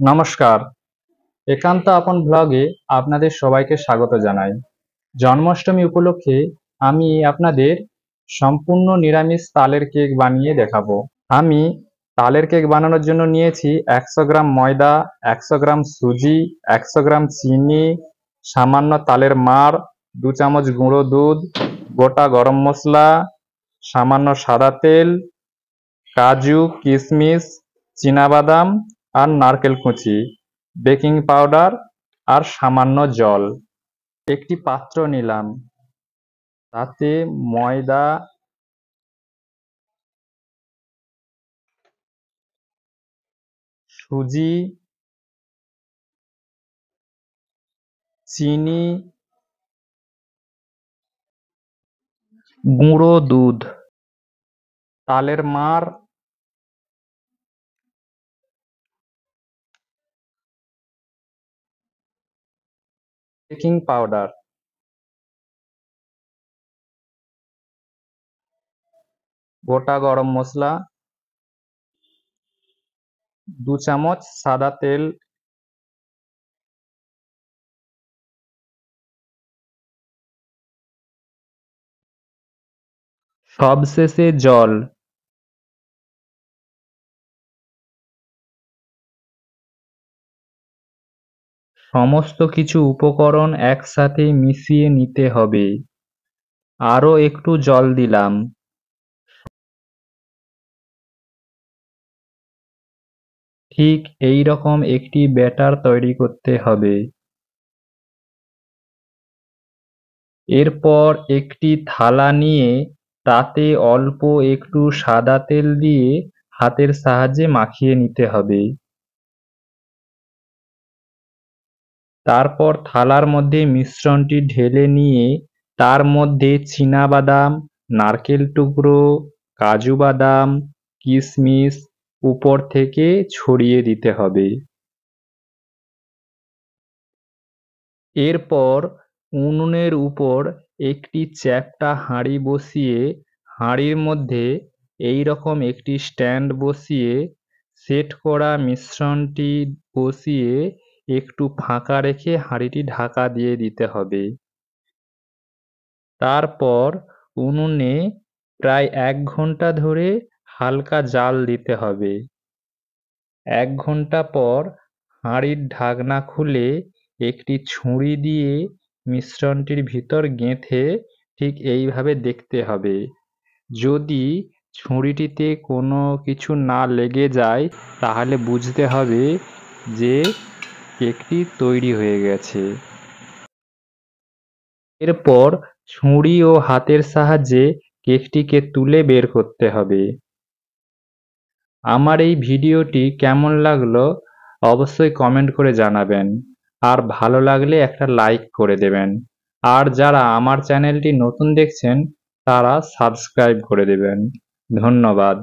নমস্কার, একান্ত আপন ব্লগে আপনাদের সবাইকে স্বাগত জানাই। জন্মাষ্টমী উপলক্ষে আমি আপনাদের সম্পূর্ণ নিরামিষ তালের কেক বানিয়ে দেখাবো। আমি তালের কেক বানানোর জন্য নিয়েছি 100 গ্রাম ময়দা, 100 গ্রাম সুজি, 100 গ্রাম চিনি, সামান্য তালের মাড়, 2 চামচ গুঁড়ো দুধ, গোটা গরম মশলা, সামান্য সাদা তেল, কাজু, কিশমিশ, চীনাবাদাম আর নারকেল কুচি, বেকিং পাউডার আর সামান্য জল। একটি পাত্র নিলাম, তাতে ময়দা, সুজি, চিনি, গুঁড়ো দুধ, তালের মাড়, বেকিং পাউডার, গোটা গরম মশলা, 2 চামচ সাদা তেল, সবশেষে জল। সমস্ত কিছু উপকরণ একসাথে মিশিয়ে নিতে হবে। আরও একটু জল দিলাম। ঠিক এই রকম একটি ব্যাটার তৈরি করতে হবে। এরপর একটি থালা নিয়ে তাতে অল্প একটু সাদা তেল দিয়ে হাতের সাহায্যে মাখিয়ে নিতে হবে। তারপর থালার মধ্যে মিশ্রণটি ঢেলে নিয়ে তার মধ্যে চীনাবাদাম, নারকেল টুকরো, কাজু বাদাম, কিশমিশ উপর থেকে ছড়িয়ে দিতে হবে। এরপর উনুনের উপর একটি চ্যাপ্টা হাঁড়ি বসিয়ে হাঁড়ির মধ্যে এই রকম একটি স্ট্যান্ড বসিয়ে সেট করা মিশ্রণটি বসিয়ে একটু ফাঁকা রেখে হাঁড়িটি ঢাকা দিয়ে দিতে হবে। তারপর উনুনে প্রায় 1 ঘন্টা ধরে হালকা জাল দিতে হবে। 1 ঘন্টা পর হাঁড়ির ঢাকনা খুলে একটি ছুরি দিয়ে মিশ্রণটির ভিতর গেঁথে ঠিক এইভাবে দেখতে হবে। যদি ছুরিটিতে কোনো কিছু না লেগে যায় তাহলে বুঝতে হবে যে কেকটি তৈরি হয়ে গেছে। এরপর ছুরি ও হাতের সাহায্যে কেকটিকে তুলে বের করতে হবে। আমার এই ভিডিওটি কেমন লাগলো অবশ্যই কমেন্ট করে জানাবেন, আর ভালো লাগলে একটা লাইক করে দেবেন, আর যারা আমার চ্যানেলটি নতুন দেখছেন তারা সাবস্ক্রাইব করে দেবেন। ধন্যবাদ।